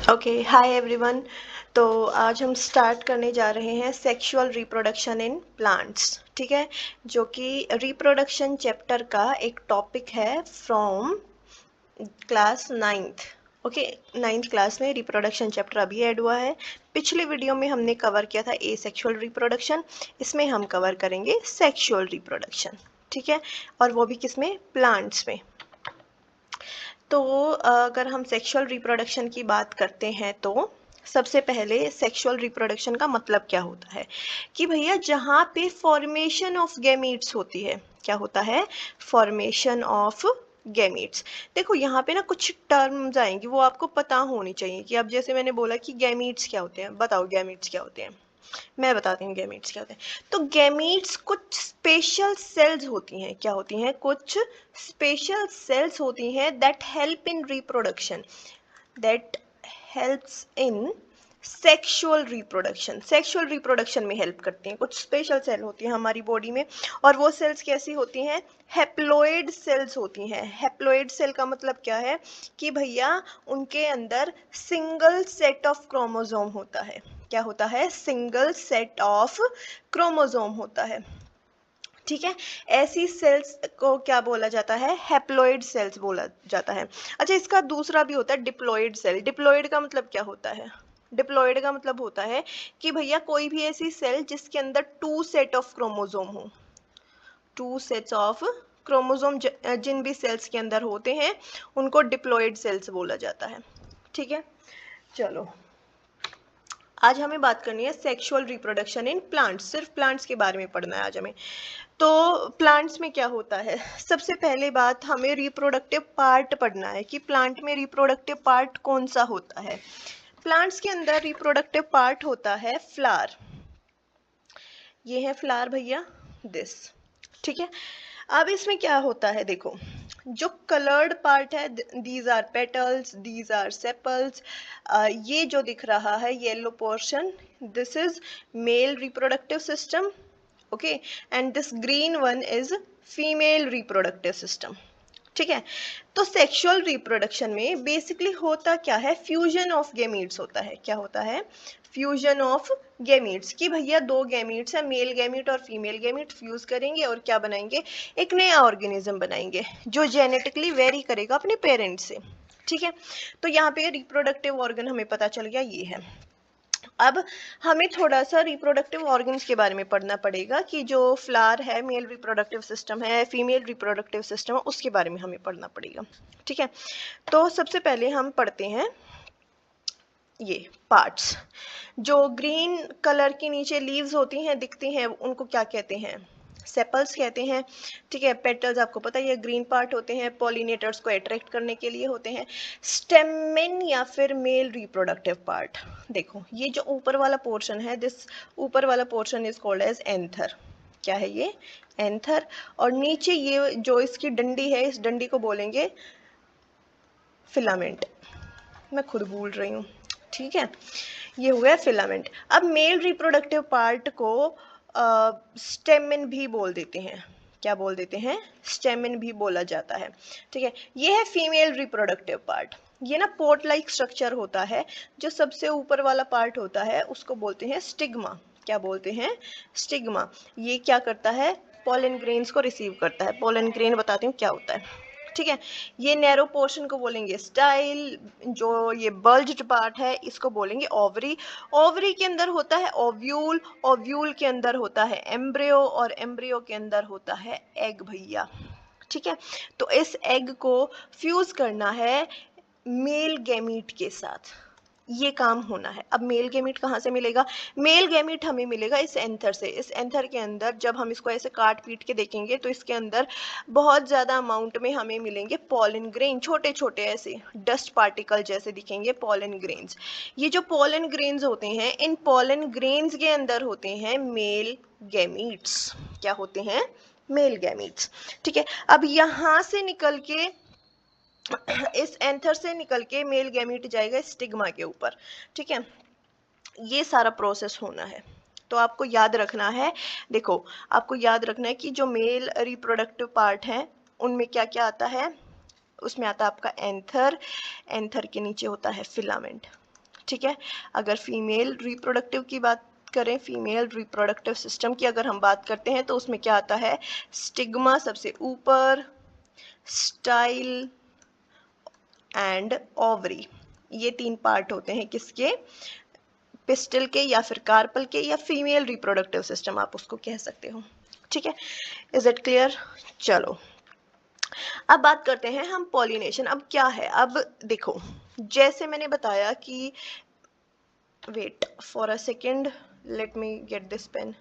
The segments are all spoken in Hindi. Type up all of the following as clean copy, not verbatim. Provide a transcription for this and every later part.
Okay, hi everyone. तो आज हम स्टार्ट करने जा रहे हैं सेक्सुअल रिप्रोडक्शन इन प्लांट्स। ठीक है, जो कि रिप्रोडक्शन चैप्टर का एक टॉपिक है from class ninth. Okay, ninth class में रिप्रोडक्शन चैप्टर अभी ऐड हुआ है। पिछले वीडियो में हमने कवर किया था ए सेक्शुअल रिप्रोडक्शन, इसमें हम कवर करेंगे सेक्सुअल रिप्रोडक्शन। ठीक है, और वो भी किसमें? प्लांट्स में। तो अगर हम सेक्सुअल रिप्रोडक्शन की बात करते हैं तो सबसे पहले सेक्सुअल रिप्रोडक्शन का मतलब क्या होता है कि भैया जहाँ पे फॉर्मेशन ऑफ गैमीट्स होती है। क्या होता है? Formation of gametes. देखो यहाँ पे ना कुछ टर्म्स आएंगी, वो आपको पता होनी चाहिए। कि अब जैसे मैंने बोला कि गैमीट्स क्या होते हैं, बताओ गैमीट्स क्या होते हैं। मैं बताती हूँ गैमीट्स क्या होते हैं। तो गैमीट्स कुछ स्पेशल सेल्स होती हैं। क्या होती हैं? कुछ स्पेशल सेल्स होती हैं that help in reproduction, that helps in sexual reproduction. Sexual reproduction में हेल्प करती हैं। कुछ स्पेशल सेल होती हैं हमारी बॉडी में, और वो सेल्स कैसी होती हैं? हैप्लॉइड सेल्स होती हैं। हैप्लॉइड सेल का मतलब क्या है कि भैया उनके अंदर सिंगल सेट ऑफ क्रोमोसोम होता है। क्या होता है? सिंगल सेट ऑफ क्रोमोसोम होता है। ठीक है, ऐसी सेल्स को क्या बोला जाता है? हैप्लॉइड सेल्स बोला जाता है। अच्छा, इसका दूसरा भी होता है डिप्लॉइड सेल। डिप्लॉइड का मतलब क्या होता है? डिप्लॉइड का मतलब होता है कि भैया कोई भी ऐसी सेल जिसके अंदर टू सेट ऑफ क्रोमोसोम हो। टू सेट्स ऑफ क्रोमोसोम जिन भी सेल्स के अंदर होते हैं उनको डिप्लॉइड सेल्स बोला जाता है। ठीक है, चलो आज हमें बात करनी है सेक्सुअल रिप्रोडक्शन इन प्लांट्स। सिर्फ प्लांट्स के बारे में पढ़ना है आज हमें। तो प्लांट्स में क्या होता है? सबसे पहले बात, हमें रिप्रोडक्टिव पार्ट पढ़ना है कि प्लांट में रिप्रोडक्टिव पार्ट कौन सा होता है। प्लांट्स के अंदर रिप्रोडक्टिव पार्ट होता है फ्लावर। ये है फ्लावर भैया, दिस। ठीक है, अब इसमें क्या होता है? देखो, जो कलर्ड पार्ट है, these are petals, these are sepals. ये जो दिख रहा है yellow portion, this is male reproductive system. Okay, and this green one is female reproductive system. ठीक है, तो सेक्सुअल रिप्रोडक्शन में बेसिकली होता क्या है? फ्यूजन ऑफ गैमीट्स होता है। क्या होता है? Fusion of gametes. कि भैया दो गैमीट्स है, मेल गैमीट और फीमेल गैमीट, फ्यूज करेंगे और क्या बनाएंगे? एक नया ऑर्गेनिज्म बनाएंगे जो जेनेटिकली वेरी करेगा अपने पेरेंट्स से। ठीक है, तो यहाँ पे रिप्रोडक्टिव ऑर्गन हमें पता चल गया, ये है। अब हमें थोड़ा सा रिप्रोडक्टिव ऑर्गन्स के बारे में पढ़ना पड़ेगा कि जो फ्लावर है, मेल रिप्रोडक्टिव सिस्टम है, फीमेल रिप्रोडक्टिव सिस्टम है, उसके बारे में हमें पढ़ना पड़ेगा। ठीक है, तो सबसे पहले हम पढ़ते हैं ये पार्ट्स। जो ग्रीन कलर के नीचे लीव्स होती हैं, दिखती हैं, उनको क्या कहते हैं? सेपल्स कहते हैं। ठीक है, पेटल्स आपको पता है ये ग्रीन पार्ट होते हैं, पॉलिनेटर्स को अट्रैक्ट करने के लिए होते हैं। स्टेमेन या फिर मेल रिप्रोडक्टिव पार्ट, देखो ये जो ऊपर वाला पोर्शन है, दिस ऊपर वाला portion is called as anther. क्या है ये? एंथर। और नीचे ये जो इसकी डंडी है, इस डंडी को बोलेंगे फिलामेंट। मैं खुद भूल रही हूँ। ठीक है, ये हो गया फिलामेंट। अब मेल रिप्रोडक्टिव पार्ट को स्टेमिन भी बोल देते हैं। क्या बोल देते हैं? स्टेमिन भी बोला जाता है। ठीक है, ये है फीमेल रिप्रोडक्टिव पार्ट। ये ना पोर्ट लाइक स्ट्रक्चर होता है। जो सबसे ऊपर वाला पार्ट होता है उसको बोलते हैं स्टिग्मा। क्या बोलते हैं? स्टिग्मा। ये क्या करता है? पोलन ग्रेन्स को रिसीव करता है। पोलन ग्रेन बताती हूँ क्या होता है। ठीक है, ये नैरो पोर्शन को बोलेंगे स्टाइल। जो ये बल्ज्ड पार्ट है इसको बोलेंगे ओवरी। ओवरी के अंदर होता है ओव्यूल, ओव्यूल के अंदर होता है एम्ब्रियो, और एम्ब्रियो के अंदर होता है एग भैया। ठीक है, तो इस एग को फ्यूज करना है मेल गैमीट के साथ, ये काम होना है। अब मेल गैमीट कहाँ से मिलेगा? मेल गैमीट हमें मिलेगा इस एंथर से। इस एंथर के अंदर जब हम इसको ऐसे काट पीट के देखेंगे तो इसके अंदर बहुत ज़्यादा अमाउंट में हमें मिलेंगे पोलन ग्रेन, छोटे छोटे ऐसे डस्ट पार्टिकल जैसे दिखेंगे पोलन ग्रेन्स। ये जो पोलन ग्रेन्स होते हैं, इन पोलन ग्रेन्स के अंदर होते हैं मेल गैमीट्स। क्या होते हैं? Male gametes. ठीक है, अब यहाँ से निकल के इस एंथर से निकल के मेल गैमीट जाएगा स्टिग्मा के ऊपर। ठीक है, ये सारा प्रोसेस होना है। तो आपको याद रखना है, देखो आपको याद रखना है कि जो मेल रिप्रोडक्टिव पार्ट है उनमें क्या क्या आता है। उसमें आता है आपका एंथर, एंथर के नीचे होता है फिलामेंट। ठीक है। अगर फीमेल रिप्रोडक्टिव की बात करें, फीमेल रिप्रोडक्टिव सिस्टम की अगर हम बात करते हैं तो उसमें क्या आता है, स्टिग्मा सबसे ऊपर, स्टाइल एंड ओवरी, ये 3 पार्ट होते हैं किसके, पिस्टल के या फिर कार्पल के, या फीमेल रिप्रोडक्टिव सिस्टम आप उसको कह सकते हो। ठीक है, इज इट क्लियर? चलो अब बात करते हैं हम पॉलिनेशन। अब क्या है, अब देखो जैसे मैंने बताया कि, wait for a second, let me get this pen.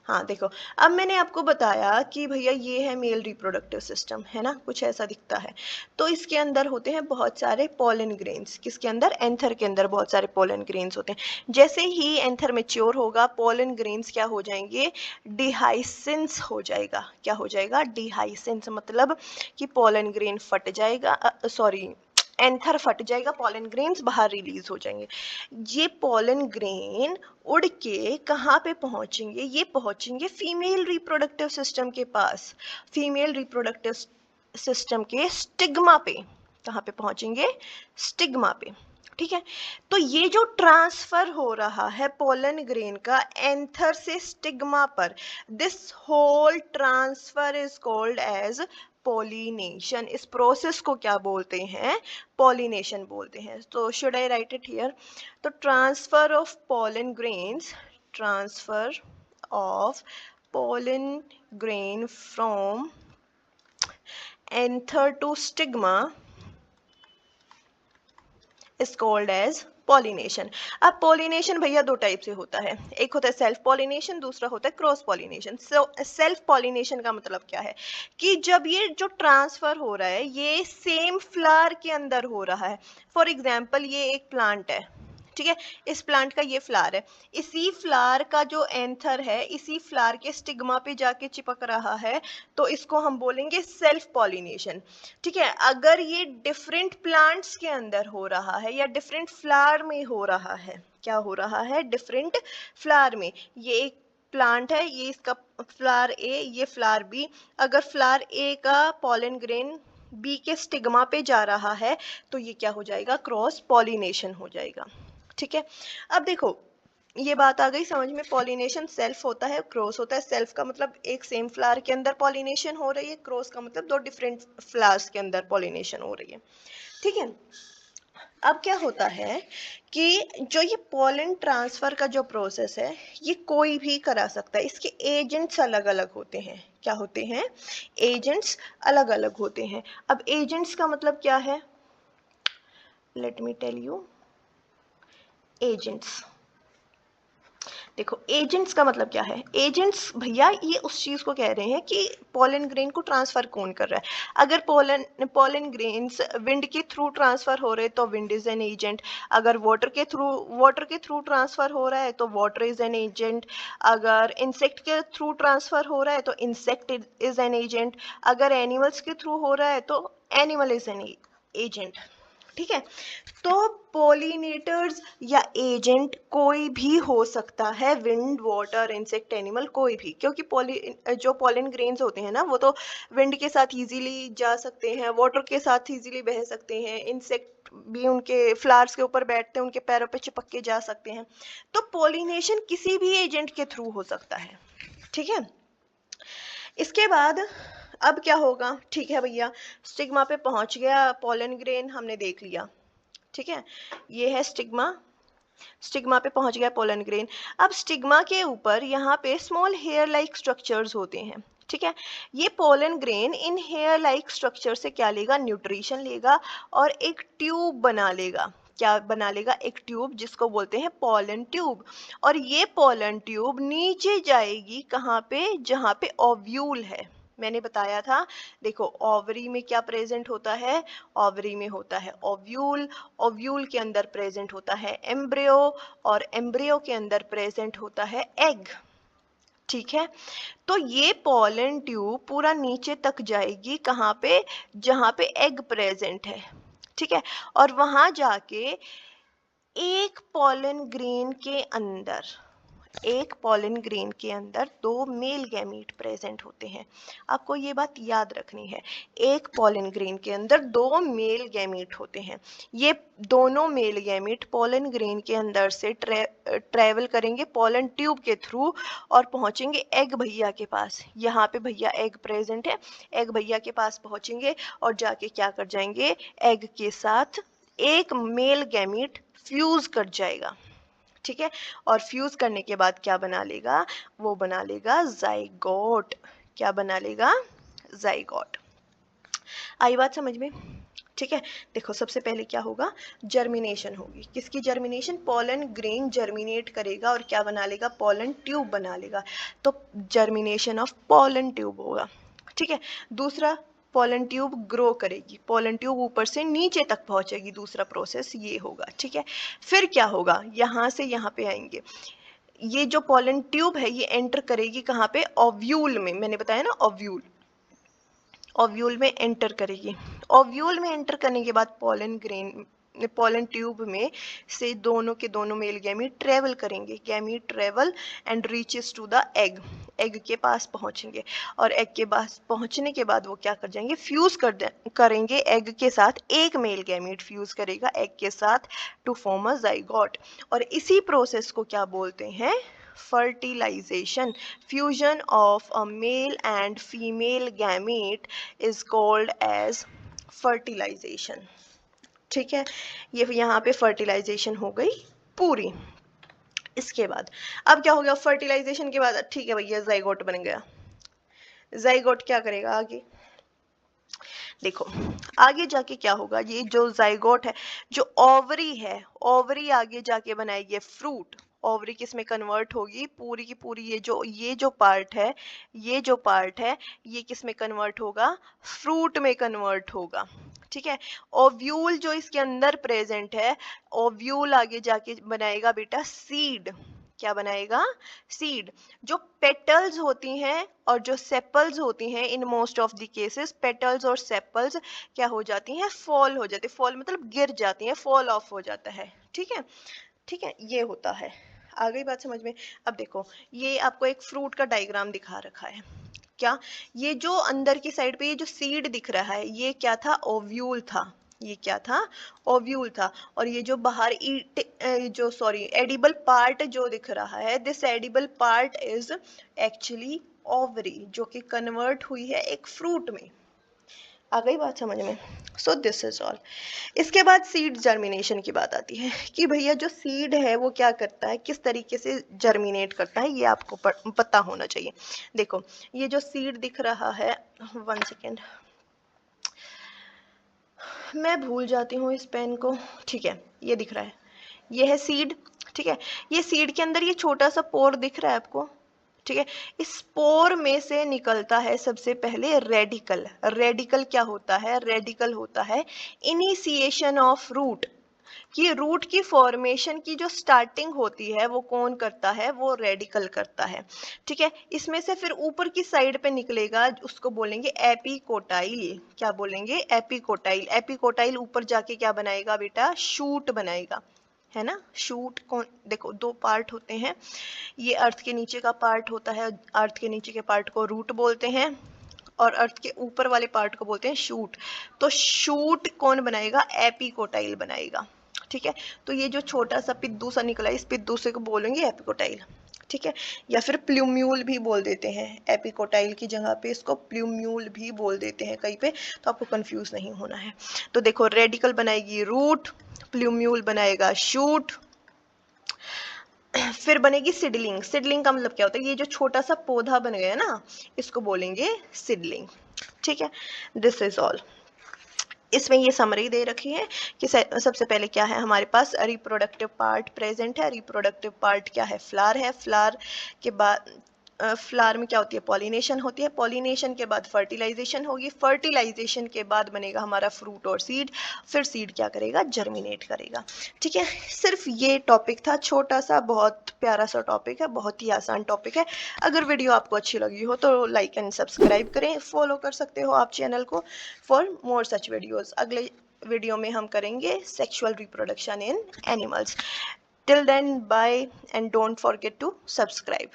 हाँ देखो, अब मैंने आपको बताया कि भैया ये है मेल रिप्रोडक्टिव सिस्टम, है ना, कुछ ऐसा दिखता है। तो इसके अंदर होते हैं बहुत सारे पोलन ग्रेन्स, किसके अंदर, एंथर के अंदर बहुत सारे पोलन ग्रेन्स होते हैं। जैसे ही एंथर मैच्योर होगा, पोलन ग्रेन्स क्या हो जाएंगे, डिहाइसिन्स हो जाएगा। क्या हो जाएगा, डिहाइसिन्स, मतलब कि पोलन ग्रेन फट जाएगा, सॉरी एंथर फट जाएगा, पोलन ग्रेन्स बाहर रिलीज हो जाएंगे। ये पोलन ग्रेन उड़ के कहाँ पे पहुंचेंगे, ये पहुंचेंगे फीमेल रिप्रोडक्टिव सिस्टम के पास, फीमेल रिप्रोडक्टिव सिस्टम के स्टिग्मा पे। कहाँ पे पहुंचेंगे, स्टिग्मा पे। ठीक है, तो ये जो ट्रांसफर हो रहा है पोलन ग्रेन का एंथर से स्टिग्मा पर, this whole transfer is called as pollination. इस प्रोसेस को क्या बोलते हैं, पॉलिनेशन बोलते हैं। तो should I write it here, तो transfer of pollen grains, transfer of pollen grain from anther to stigma is called as pollination. अब पॉलिनेशन भैया दो टाइप से होता है, एक होता है सेल्फ पॉलिनेशन, दूसरा होता है क्रॉस पॉलिनेशन। सेल्फ पॉलिनेशन का मतलब क्या है कि जब ये जो ट्रांसफर हो रहा है ये सेम फ्लावर के अंदर हो रहा है। फॉर एग्जांपल ये एक प्लांट है, ठीक है, इस प्लांट का ये फ्लावर है, इसी फ्लावर का जो एंथर है इसी फ्लावर के स्टिग्मा पे जाके चिपक रहा है, तो इसको हम बोलेंगे सेल्फ पॉलिनेशन। ठीक है, अगर ये डिफरेंट प्लांट्स के अंदर हो रहा है या डिफरेंट फ्लावर में हो रहा है, क्या हो रहा है, डिफरेंट फ्लावर में, ये एक प्लांट है, ये इसका फ्लावर ए, ये फ्लावर बी, अगर फ्लावर ए का पॉलन ग्रेन बी के स्टिग्मा पे जा रहा है तो ये क्या हो जाएगा, क्रॉस पॉलिनेशन हो जाएगा। ठीक है, अब देखो ये बात आ गई समझ में, पॉलिनेशन सेल्फ होता है, क्रॉस होता है। सेल्फ का मतलब एक सेम फ्लावर के अंदर पॉलिनेशन हो रही है, क्रॉस का मतलब दो डिफरेंट फ्लावर्स के अंदर पॉलिनेशन हो रही है। ठीक है, अब क्या होता है कि जो ये पोलन ट्रांसफर का जो प्रोसेस है ये कोई भी करा सकता है, इसके एजेंट्स अलग अलग होते हैं। क्या होते हैं, एजेंट्स अलग अलग होते हैं। अब एजेंट्स का मतलब क्या है, let me tell you, agents, देखो एजेंट्स का मतलब क्या है, एजेंट्स भैया ये उस चीज को कह रहे हैं कि पोलन ग्रेन को ट्रांसफर कौन कर रहा है। अगर पोलन ग्रेन्स विंड के थ्रू ट्रांसफर हो रहे तो विंड इज एन एजेंट, अगर वाटर के थ्रू ट्रांसफर हो रहा है तो वाटर इज एन एजेंट, अगर इंसेक्ट के थ्रू ट्रांसफर हो रहा है तो इंसेक्ट इज एन एजेंट, अगर एनिमल्स के थ्रू हो रहा है तो एनिमल इज एन एजेंट। ठीक है, तो पोलिनेटर्स या एजेंट कोई भी हो सकता है, विंड, वाटर, इंसेक्ट, एनिमल, कोई भी, क्योंकि जो पोलन ग्रेन्स होते हैं ना वो तो विंड के साथ इजीली जा सकते हैं, वाटर के साथ इजीली बह सकते हैं, इंसेक्ट भी उनके फ्लावर्स के ऊपर बैठते हैं, उनके पैरों पे चिपक के जा सकते हैं। तो पोलिनेशन किसी भी एजेंट के थ्रू हो सकता है। ठीक है, इसके बाद अब क्या होगा, ठीक है भैया स्टिग्मा पे पहुंच गया पोलन ग्रेन, हमने देख लिया। ठीक है, ये है स्टिग्मा, स्टिग्मा पे पहुंच गया पोलन ग्रेन। अब स्टिग्मा के ऊपर यहाँ पे स्मॉल हेयर लाइक स्ट्रक्चर्स होते हैं। ठीक है, ये pollen grain in hair like structure से क्या लेगा, न्यूट्रिशन लेगा और एक ट्यूब बना लेगा। क्या बना लेगा, एक ट्यूब जिसको बोलते हैं पोलन ट्यूब। और ये पोलन ट्यूब नीचे जाएगी कहाँ पे, जहाँ पे ओव्यूल है। मैंने बताया था, देखो ओवरी में क्या प्रेजेंट होता है, ओवरी में होता है ओव्यूल, ओव्यूल के अंदर प्रेजेंट होता है एम्ब्रियो और एम्ब्रियो के अंदर प्रेजेंट होता है एग। ठीक है, तो ये पोलन ट्यूब पूरा नीचे तक जाएगी कहाँ पे, जहाँ पे एग प्रेजेंट है। ठीक है, और वहां जाके एक पोलन ग्रेन के अंदर एक पॉलन ग्रेन के अंदर दो मेल गैमीट प्रेजेंट होते हैं। आपको ये बात याद रखनी है, एक पॉलन ग्रेन के अंदर दो मेल गैमीट होते हैं। ये दोनों मेल गैमीट पॉलन ग्रेन के अंदर से ट्रेवल करेंगे पॉलन ट्यूब के थ्रू और पहुंचेंगे एग भैया के पास। यहाँ पे भैया एग प्रेजेंट है, एग भैया के पास पहुंचेंगे और जाके क्या कर जाएंगे, एग के साथ एक मेल गैमीट फ्यूज कर जाएगा, ठीक है। और फ्यूज करने के बाद क्या बना लेगा, वो बना लेगा जाइगोट। क्या बना लेगा, जाइगोट। आई बात समझ में, ठीक है। देखो सबसे पहले क्या होगा, जर्मिनेशन होगी। किसकी जर्मिनेशन, पॉलन ग्रेन जर्मिनेट करेगा और क्या बना लेगा, पॉलन ट्यूब बना लेगा। तो जर्मिनेशन ऑफ पॉलन ट्यूब होगा, ठीक है। दूसरा, पॉलन ट्यूब ग्रो करेगी, पॉलन ट्यूब ऊपर से नीचे तक पहुंचेगी, दूसरा प्रोसेस ये होगा, ठीक है। फिर क्या होगा, यहाँ से यहाँ पे आएंगे, ये जो पॉलन ट्यूब है ये एंटर करेगी कहाँ पे, ओव्यूल में। मैंने बताया ना ओव्यूल, ओव्यूल में एंटर करेगी। ओव्यूल में एंटर करने के बाद पॉलन ग्रेन, पॉलन ट्यूब में से दोनों के दोनों मेल गैमीट ट्रेवल करेंगे, gamete travel and reaches to the egg, egg के पास पहुंचेंगे। और एग के पास पहुंचने के बाद वो क्या कर जाएंगे, फ्यूज करेंगे एग के साथ, एक मेल गैमीट फ्यूज करेगा एग के साथ टू फॉर्म अ जाइगोट। और इसी प्रोसेस को क्या बोलते हैं, fertilization. Fusion of a male and female gamete is called as fertilization. ठीक है, ये यहाँ पे fertilization हो गई पूरी। इसके बाद अब क्या हो गया, फर्टिलाइजेशन के बाद ठीक है भैया जाइगोट बन गया। जाइगोट क्या करेगा आगे, देखो आगे जाके क्या होगा, ये जो जाइगोट है, जो ओवरी है, ओवरी आगे जाके बनाएगी फ्रूट। ओवरी किस में कन्वर्ट होगी, पूरी की पूरी ये जो पार्ट है, ये जो पार्ट है ये किस में कन्वर्ट होगा, फ्रूट में कन्वर्ट होगा, ठीक है। ओव्यूल जो इसके अंदर प्रेजेंट है, ओव्यूल आगे जाके बनाएगा बेटा सीड। क्या बनाएगा, सीड। जो पेटल्स होती हैं और जो सेपल्स होती हैं, in most of the cases petals और सेपल्स क्या हो जाती हैं, फॉल हो जाती है, फॉल मतलब गिर जाती हैं, फॉल ऑफ हो जाता है, ठीक है, ठीक है, ये होता है। आ गई बात समझ में। अब देखो ये आपको एक फ्रूट का डायग्राम दिखा रखा है, क्या, ये जो अंदर की साइड पे ये जो सीड दिख रहा है ये क्या था, ओव्यूल था, ये क्या था, ओव्यूल था। और ये जो बाहर एडिबल पार्ट जो दिख रहा है, this edible part is actually ovary, जो कि कन्वर्ट हुई है एक फ्रूट में। आ गई बात समझ में। So this is all. इसके बाद सीड जर्मिनेशन की बात आती है कि भैया जो सीड है वो क्या करता है, किस तरीके से जर्मिनेट करता है, ये आपको पता होना चाहिए। देखो ये जो सीड दिख रहा है, 1 सेकेंड मैं भूल जाती हूँ इस पेन को, ठीक है, ये दिख रहा है, ये है सीड, ठीक है। ये सीड के अंदर ये छोटा सा पोर दिख रहा है आपको, ठीक है। इस पोर में से निकलता है सबसे पहले रेडिकल। रेडिकल क्या होता है, रेडिकल होता है इनिशिएशन ऑफ रूट, कि रूट की फॉर्मेशन की जो स्टार्टिंग होती है वो कौन करता है, वो रेडिकल करता है, ठीक है। इसमें से फिर ऊपर की साइड पे निकलेगा, उसको बोलेंगे एपिकोटाइल। क्या बोलेंगे, एपिकोटाइल। एपिकोटाइल ऊपर जाके क्या बनाएगा बेटा, शूट बनाएगा, है ना। शूट कौन, देखो दो पार्ट होते हैं, ये अर्थ के नीचे का पार्ट होता है, अर्थ के नीचे के पार्ट को रूट बोलते हैं और अर्थ के ऊपर वाले पार्ट को बोलते हैं शूट। तो शूट कौन बनाएगा, एपिकोटाइल बनाएगा, ठीक है। तो ये जो छोटा सा पिद्दू सा निकला है, इस पिद्दू से को बोलेंगे एपिकोटाइल, ठीक है। या फिर प्लूम्यूल भी बोल देते हैं, एपिकोटाइल की जगह पे इसको प्लूम्यूल भी बोल देते हैं कहीं पे, तो आपको कंफ्यूज नहीं होना है। तो देखो रेडिकल बनाएगी रूट, प्लूम्यूल बनाएगा शूट, फिर बनेगी सिडलिंग। सिडलिंग का मतलब क्या होता है, ये जो छोटा सा पौधा बन गया ना, इसको बोलेंगे सिडलिंग, ठीक है। This is all. इसमें ये समरी दे रखी है कि सबसे पहले क्या है, हमारे पास रिप्रोडक्टिव पार्ट प्रेजेंट है। रिप्रोडक्टिव पार्ट क्या है, फ्लावर है। फ्लावर के बाद फ्लावर में क्या होती है, पॉलिनेशन होती है। पॉलिनेशन के बाद फर्टिलाइजेशन होगी। फर्टिलाइजेशन के बाद बनेगा हमारा फ्रूट और सीड। फिर सीड क्या करेगा, जर्मिनेट करेगा, ठीक है। सिर्फ ये टॉपिक था, छोटा सा बहुत प्यारा सा टॉपिक है, बहुत ही आसान टॉपिक है। अगर वीडियो आपको अच्छी लगी हो तो लाइक एंड सब्सक्राइब करें, फॉलो कर सकते हो आप चैनल को फॉर मोर सच वीडियोज़। अगले वीडियो में हम करेंगे sexual reproduction in animals. Till then, bye and don't forget to subscribe.